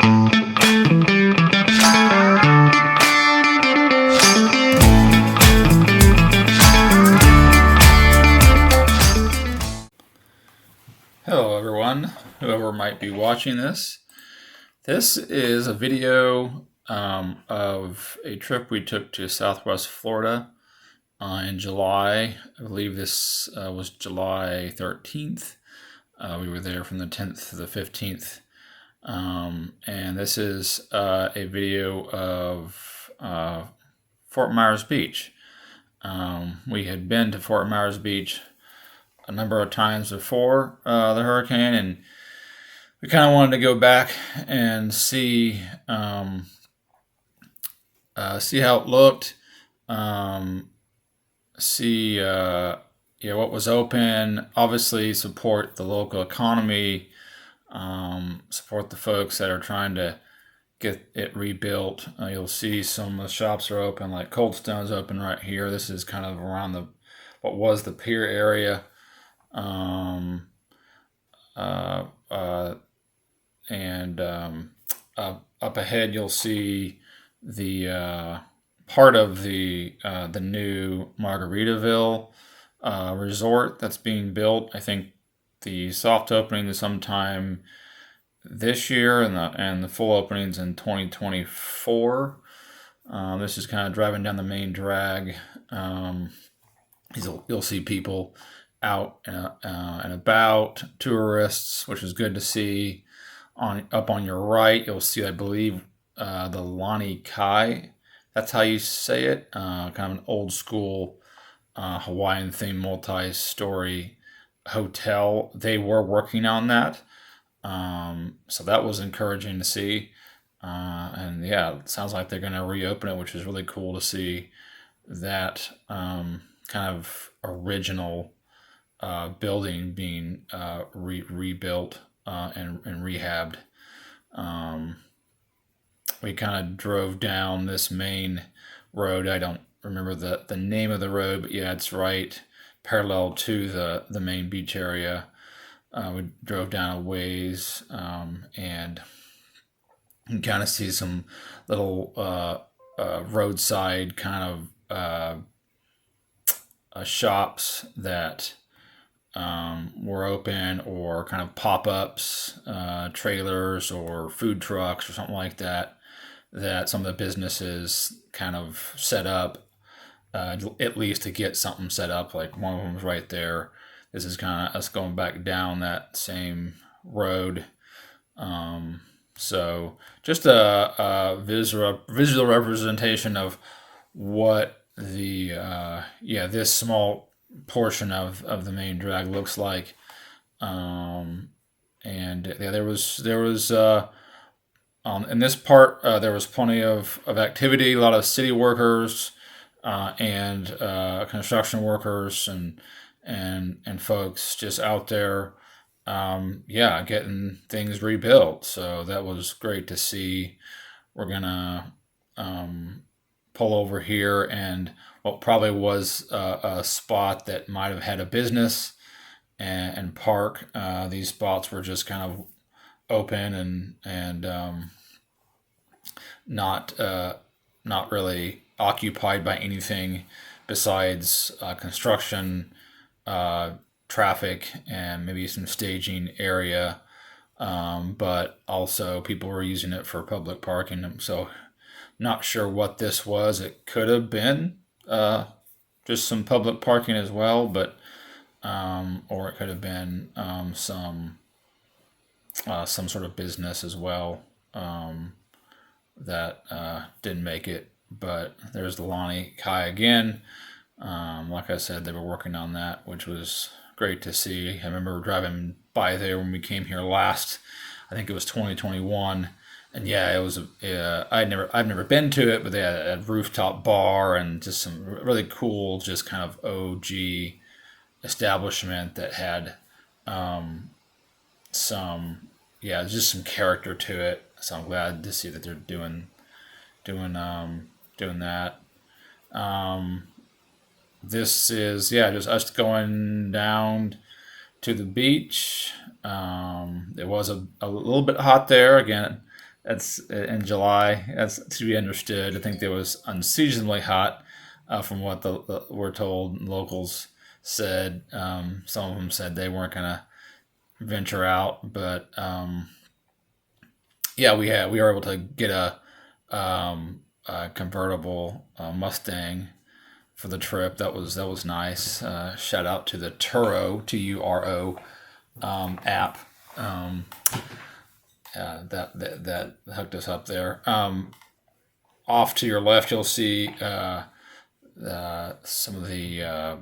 Hello everyone, whoever might be watching this. This is a video of a trip we took to Southwest Florida in July. I believe this was July 13th. We were there from the 10th to the 15th. And this is a video of Fort Myers Beach. We had been to Fort Myers Beach a number of times before the hurricane, and we kind of wanted to go back and see how it looked, see what was open. Obviously, support the local economy, support the folks that are trying to get it rebuilt. You'll see some of the shops are open, like Cold Stone's open right here. This is kind of around what was the pier area. Up ahead you'll see the part of the new Margaritaville resort that's being built. I think the soft opening is sometime this year, and the full opening's in 2024. This is kind of driving down the main drag. You'll see people out and about, tourists, which is good to see. Up on your right, you'll see, I believe, the Lani Kai. That's how you say it. Kind of an old school Hawaiian themed multi-story hotel. They were working on that, so that was encouraging to see. And yeah, it sounds like they're going to reopen it, which is really cool to see that kind of original building being rebuilt and rehabbed. We kind of drove down this main road. I don't remember the name of the road, but yeah, it's right parallel to the main beach area. We drove down a ways, and you can kind of see some little roadside kind of shops that were open, or kind of pop-ups, trailers or food trucks or something like that some of the businesses kind of set up, at least to get something set up. Like one of them was right there. This is kind of us going back down that same road. So just a visual representation of what this small portion of the main drag looks like. And yeah, there was in this part there was plenty of activity, a lot of city workers and construction workers and folks just out there getting things rebuilt. So that was great to see. We're gonna pull over here, and what probably was a spot that might have had a business and park. These spots were just kind of open and not really occupied by anything besides construction, traffic, and maybe some staging area. But also people were using it for public parking. So not sure what this was. It could have been just some public parking as well, but or it could have been some sort of business as well that didn't make it. But there's the Lani Kai again. Like I said, they were working on that, which was great to see. I remember driving by there when we came here last. I think it was 2021. And yeah, it was. I've never been to it, but they had a rooftop bar and just some really cool, just kind of OG establishment that had just some character to it. So I'm glad to see that they're doing that. This is just us going down to the beach. It was a little bit hot there again. that's in July. That's to be understood. I think it was unseasonably hot, from what we're told. Locals said, some of them said they weren't gonna venture out, but yeah, we were able to get a convertible Mustang for the trip. That was nice. Shout out to the Turo app, um, that hooked us up there. Off to your left, you'll see some of the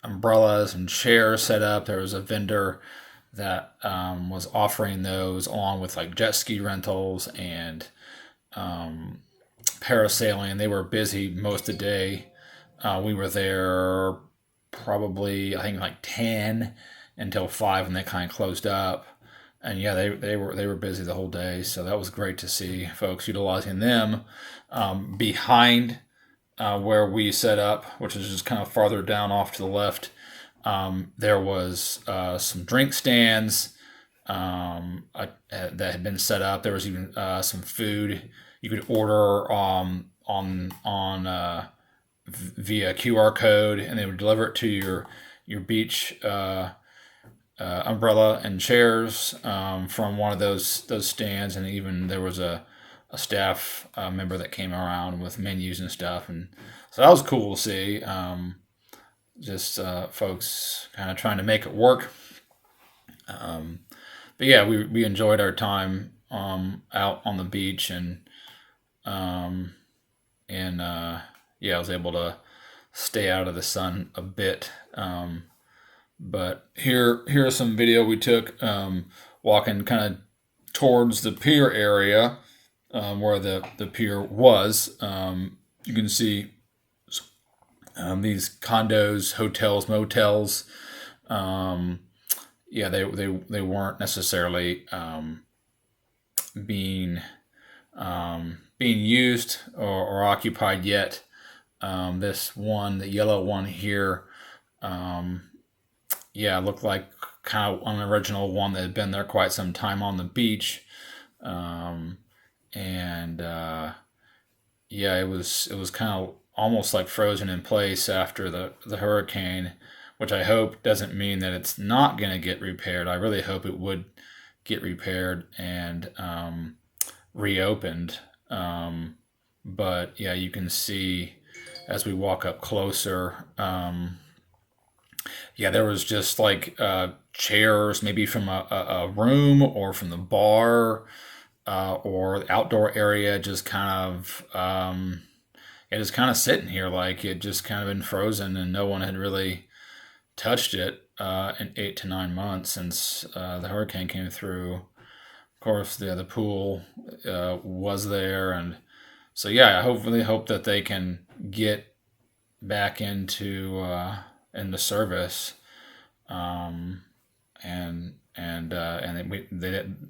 umbrellas and chairs set up. There was a vendor that was offering those along with like jet ski rentals and um, parasailing. They were busy most of the day. We were there probably I think like 10 until 5 when they kind of closed up. And yeah, they were busy the whole day, so that was great to see folks utilizing them. Behind where we set up, which is just kind of farther down off to the left, there was some drink stands that had been set up. There was even some food you could order on via QR code, and they would deliver it to your beach umbrella and chairs from one of those stands. And even there was a staff member that came around with menus and stuff, and so that was cool to see. Just folks kind of trying to make it work. Um, but yeah, we enjoyed our time out on the beach, um, and yeah, I was able to stay out of the sun a bit. But here's some video we took walking kind of towards the pier area, where the pier was. You can see these condos, hotels, motels. Um, yeah, they weren't necessarily being being used or occupied yet. This one, the yellow one here, um, yeah, looked like kind of an original one that had been there quite some time on the beach. Um, and yeah, it was kind of almost like frozen in place after the hurricane, which I hope doesn't mean that it's not going to get repaired. I really hope it would get repaired and reopened. But yeah, you can see as we walk up closer. Yeah, there was just like chairs, maybe from a room or from the bar or the outdoor area, just kind of it is kind of sitting here like it just kind of been frozen and no one had really touched it in 8 to 9 months since the hurricane came through. Of course, the pool was there, and so yeah, I hopefully hope that they can get back into service, um, and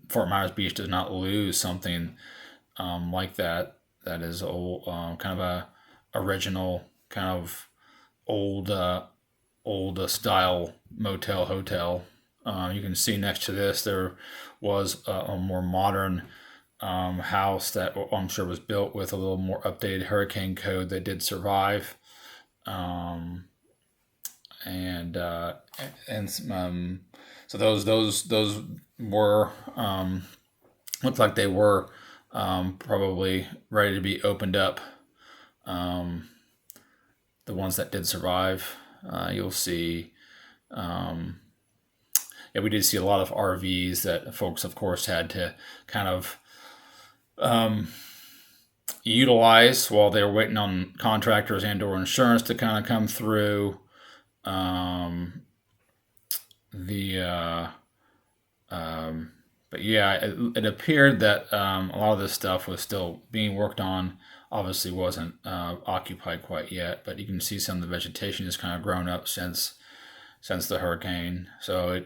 Fort Myers Beach does not lose something like that. That is old, kind of a original kind of old style motel hotel. You can see next to this there was a more modern house that I'm sure was built with a little more updated hurricane code that did survive. Um, and so those were looked like they were probably ready to be opened up. Um, the ones that did survive, you'll see. Um, yeah, we did see a lot of RVs that folks, of course, had to kind of um, utilize while they were waiting on contractors and/or insurance to kind of come through. Um, the but yeah, it appeared that a lot of this stuff was still being worked on. Obviously, wasn't occupied quite yet, but you can see some of the vegetation has kind of grown up since the hurricane. So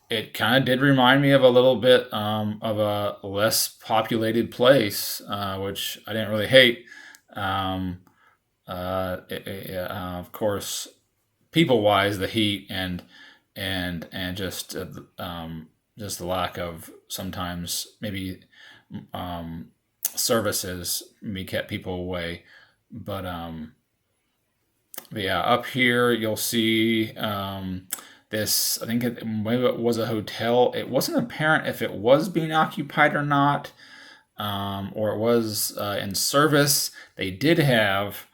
it kind of did remind me of a little bit of a less populated place, which I didn't really hate. Um, of course, people wise, the heat and just just the lack of sometimes maybe um, services maybe kept people away. But but yeah, up here you'll see this. I think maybe it was a hotel. It wasn't apparent if it was being occupied or not, or it was in service. They did have,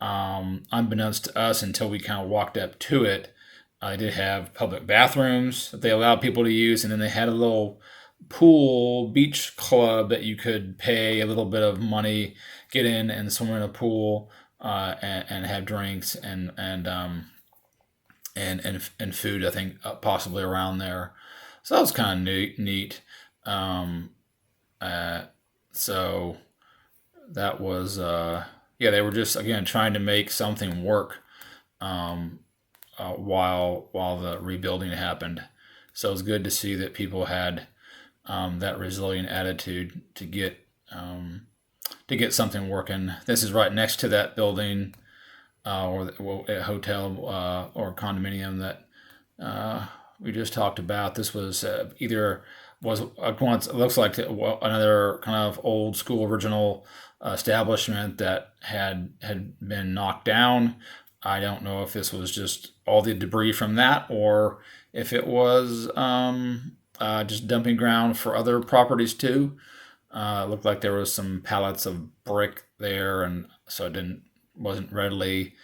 unbeknownst to us until we kind of walked up to it, they did have public bathrooms that they allowed people to use, and then they had a little pool beach club that you could pay a little bit of money, get in and swim in a pool, and have drinks and food. I think possibly around there, so that was kind of neat. Um, uh, so that was yeah, they were just again trying to make something work, um, while the rebuilding happened. So it was good to see that people had that resilient attitude to get something working. This is right next to that building, or a hotel or condominium that we just talked about. This was either was once it looks like another kind of old school original establishment that had been knocked down. I don't know if this was just all the debris from that, or if it was just dumping ground for other properties too. It looked like there was some pallets of brick there, and so it didn't wasn't readily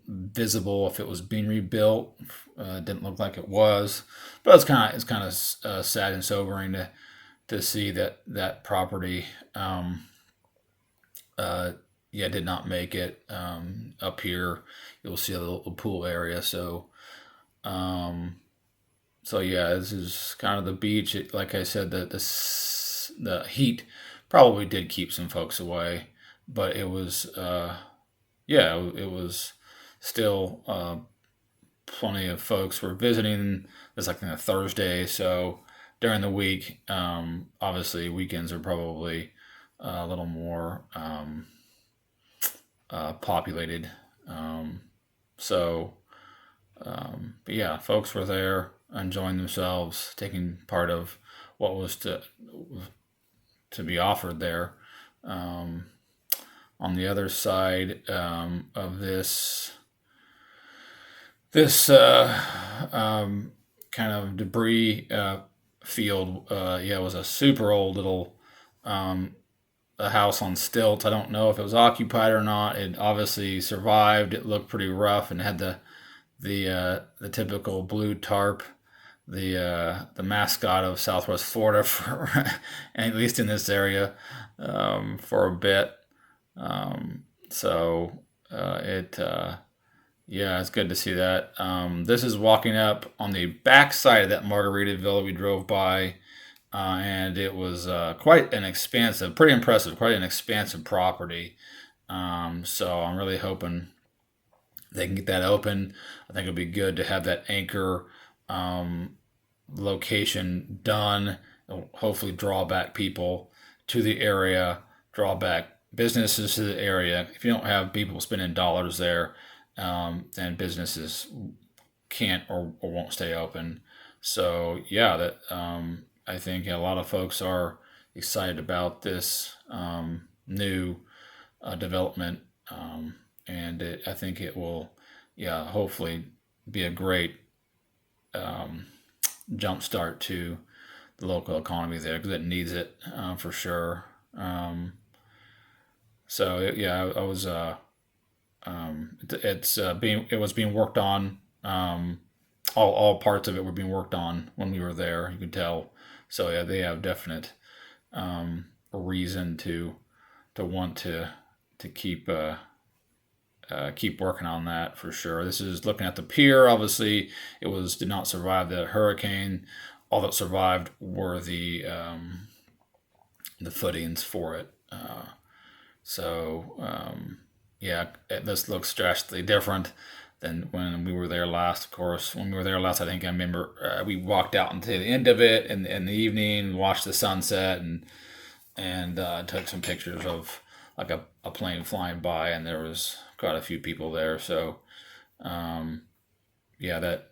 visible if it was being rebuilt. It didn't look like it was, but it's kind of sad and sobering to see that that property uh, yeah did not make it. Up here you'll see a little pool area, um, so yeah, this is kind of the beach. Like I said, the heat probably did keep some folks away, but it was yeah, it was still plenty of folks were visiting. It's like on a Thursday, so during the week, obviously weekends are probably a little more populated. So, but yeah, folks were there enjoying themselves, taking part of what was to be offered there. Um, on the other side of this kind of debris field, yeah, it was a super old little um, a house on stilts. I don't know if it was occupied or not. It obviously survived. It looked pretty rough and had the typical blue tarp, the mascot of Southwest Florida for at least in this area, for a bit. So it yeah, it's good to see that. This is walking up on the back side of that Margaritaville we drove by, and it was quite an expansive, pretty impressive, quite an expansive property. So I'm really hoping they can get that open. I think it'd be good to have that anchor um, location done. It'll hopefully draw back people to the area, draw back businesses to the area. If you don't have people spending dollars there, then businesses can't or won't stay open. So yeah, that I think a lot of folks are excited about this new development, and I think it will, yeah, hopefully be a great um, jump start to the local economy there because it needs it for sure. So yeah, I was it was being worked on. All parts of it were being worked on when we were there. You could tell. So yeah, they have definite reason to want to keep working on that for sure. This is looking at the pier. Obviously, it was did not survive the hurricane. All that survived were the footings for it. So yeah, this looks drastically different than when we were there last. Of course, when we were there last, I think I remember we walked out into the end of it in the evening, watched the sunset, and took some pictures of like a plane flying by, and there was quite a few people there. So um, yeah, that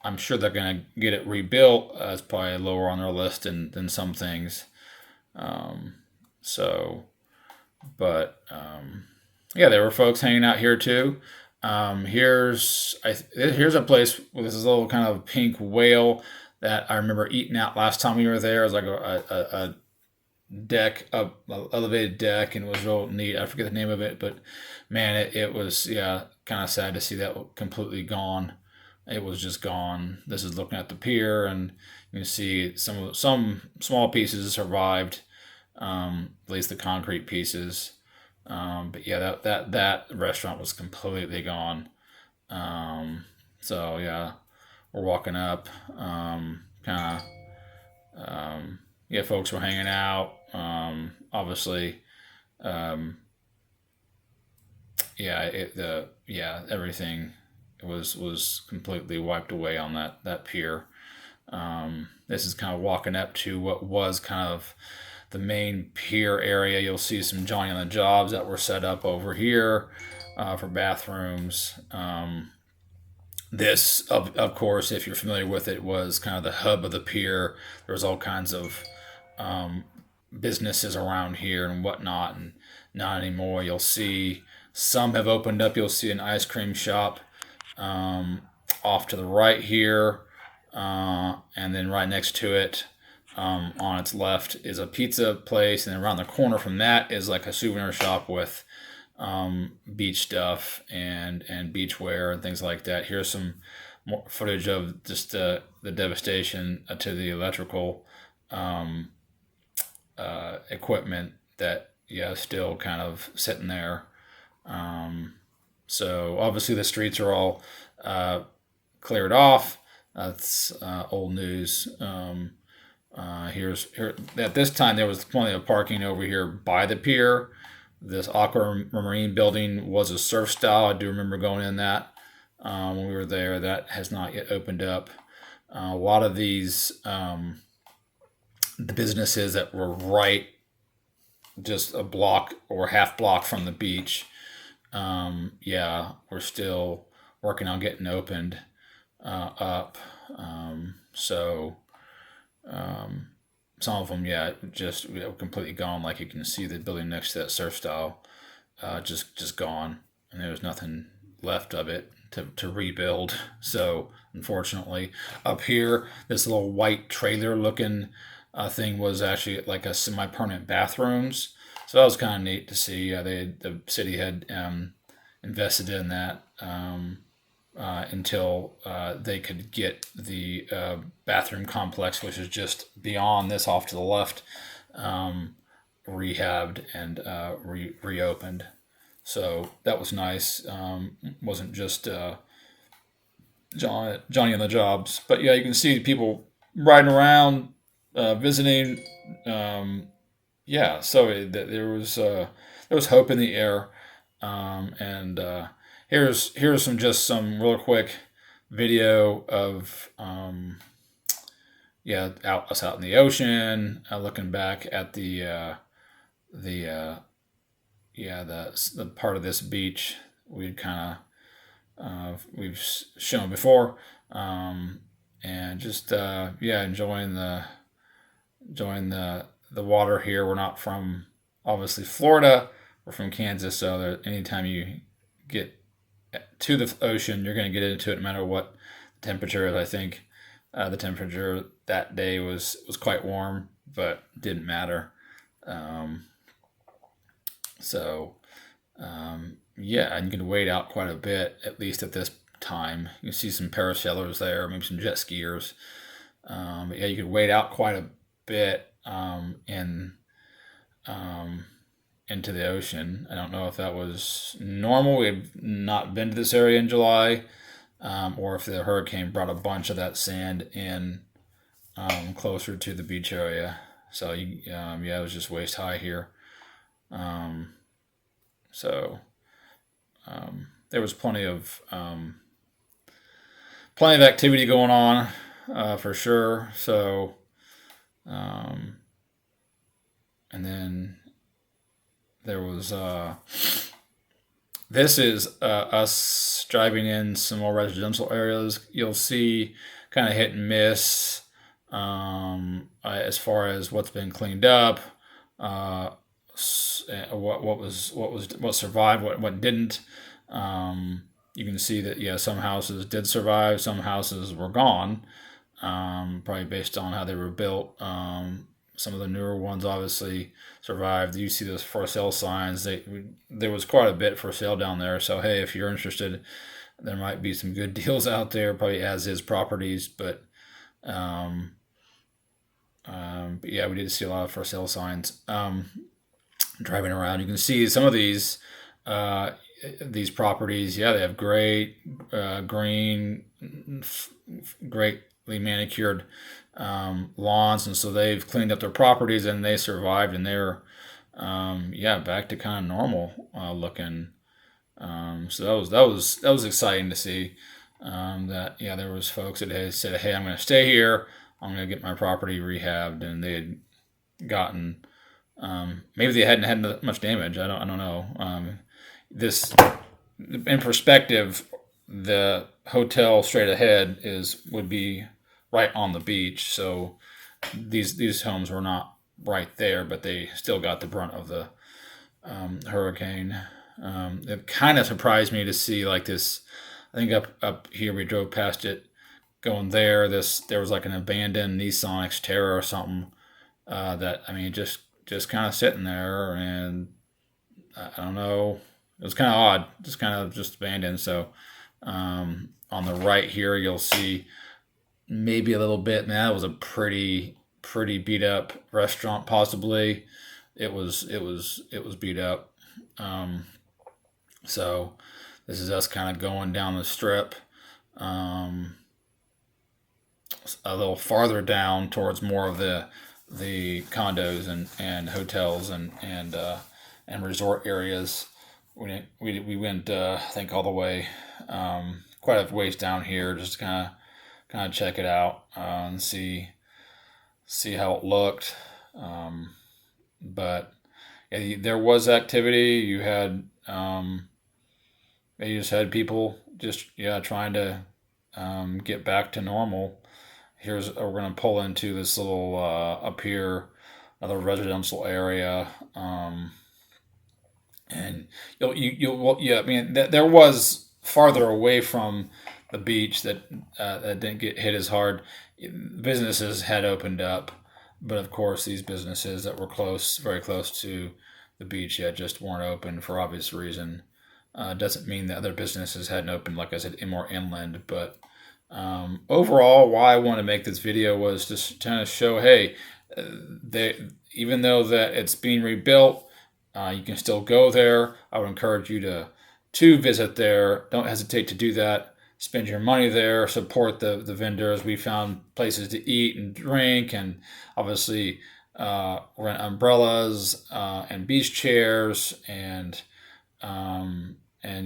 I'm sure they're going to get it rebuilt. It's probably lower on their list than some things. So, but yeah, there were folks hanging out here too. Here's a place with this little kind of pink whale that I remember eating out last time we were there. It was like a deck, a elevated deck, and it was real neat. I forget the name of it, but man, it was, yeah, kind of sad to see that completely gone. It was just gone. This is looking at the pier, and you can see some small pieces survived, at least the concrete pieces. But yeah, that restaurant was completely gone. So yeah, we're walking up, kind of, yeah, folks were hanging out. Obviously, um, yeah, everything was completely wiped away on that pier. This is kind of walking up to what was kind of the main pier area. You'll see some Johnny on the Jobs that were set up over here for bathrooms. This, of course, if you're familiar with it, was kind of the hub of the pier. There was all kinds of um, businesses around here and whatnot, and not anymore. You'll see some have opened up. You'll see an ice cream shop um, off to the right here, and then right next to it, on its left, is a pizza place, and then around the corner from that is like a souvenir shop with beach stuff and beach wear and things like that. Here's some more footage of just the devastation to the electrical um, equipment that, yeah, still kind of sitting there. Um, so obviously the streets are all cleared off. That's old news. Here at this time there was plenty of parking over here by the pier. This aquamarine building was a surf style. I do remember going in that when we were there. That has not yet opened up. A lot of these the businesses that were right just a block or half block from the beach, yeah, we're still working on getting opened up. So um, some of them, yeah, just, completely gone. Like you can see the building next to that surf style, just gone, and there was nothing left of it to rebuild. So unfortunately, up here, this little white trailer looking thing was actually like a semi-permanent bathrooms. So that was kind of neat to see. The city had invested in that until they could get the bathroom complex, which is just beyond this off to the left, rehabbed and reopened. So that was nice. Wasn't just Johnny on the Jobs, but yeah, you can see people riding around, visiting. Yeah, so there was hope in the air, and here's some real quick video of yeah, us out in the ocean, looking back at the yeah, the part of this beach we've shown before, and just yeah, enjoying the water here. We're not from, obviously, Florida. We're from Kansas, so anytime you get to the ocean, you're going to get into it no matter what the temperature is. I think the temperature that day was quite warm, but didn't matter. Um, so yeah, and you can wade out quite a bit, at least at this time. You can see some parasailers there, maybe some jet skiers. But yeah, you could wade out quite a bit um, into the ocean. I don't know if that was normal. We've not been to this area in July, or if the hurricane brought a bunch of that sand in closer to the beach area. So yeah, it was just waist high here. Um, so there was plenty of activity going on for sure. So um, and then there was this is us driving in some more residential areas. You'll see kind of hit and miss as far as what's been cleaned up, uh, what survived, what didn't. You can see that yeah, some houses did survive, some houses were gone, probably based on how they were built. Some of the newer ones obviously survived. You see those for sale signs. There was quite a bit for sale down there. So hey, if you're interested, there might be some good deals out there, probably as is properties. Um, but yeah, we did see a lot of for sale signs. Driving around, you can see some of uh, these properties. Yeah, they have great green, greatly manicured lawns, and so they've cleaned up their properties and they survived, and they're yeah, back to kind of normal looking. So that was exciting to see. That yeah, there was folks that had said, "Hey, I'm going to stay here. I'm going to get my property rehabbed," and they had gotten maybe they hadn't had much damage. I don't know. This in perspective, the hotel straight ahead is would be right on the beach, so these homes were not right there, but they still got the brunt of the hurricane. It kind of surprised me to see like this. I think up here we drove past it going there. There was like an abandoned Nissan Xterra or something that I mean just kind of sitting there, and I don't know. It was kind of odd, just kind of just abandoned. So on the right here, you'll see maybe a little bit. Man, that was a pretty beat up restaurant. Possibly, it was beat up. Um, so this is us kind of going down the strip, um, a little farther down towards more of the condos and hotels and resort areas. We went I think all the way quite a ways down here just to kind of check it out and see how it looked. Um, but yeah, there was activity. You just had people just yeah trying to get back to normal. We're gonna pull into this little up here, another residential area, and you'll yeah. I mean, there was farther away from the beach that didn't get hit as hard. Businesses had opened up, but of course, these businesses that were close, very close to the beach, yet just weren't open for obvious reason. Doesn't mean that other businesses hadn't opened, like I said, in more inland. But overall, why I want to make this video was just kind of show, hey, they even though that it's being rebuilt, you can still go there. I would encourage you to visit there. Don't hesitate to do that. Spend your money there. Support the vendors. We found places to eat and drink, and obviously rent umbrellas and beach chairs and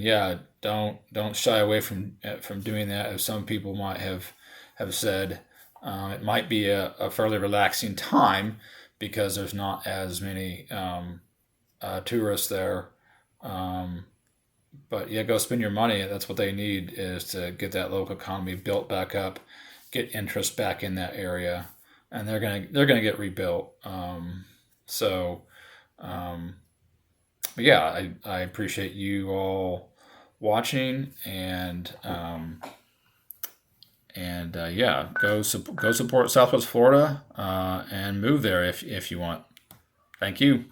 yeah, don't shy away from doing that. As some people might have said, it might be a fairly relaxing time because there's not as many tourists there. Um, but yeah, go spend your money. That's what they need is to get that local economy built back up, get interest back in that area, and they're gonna get rebuilt. So. Um, but yeah, I appreciate you all watching and yeah, go support Southwest Florida and move there if you want. Thank you.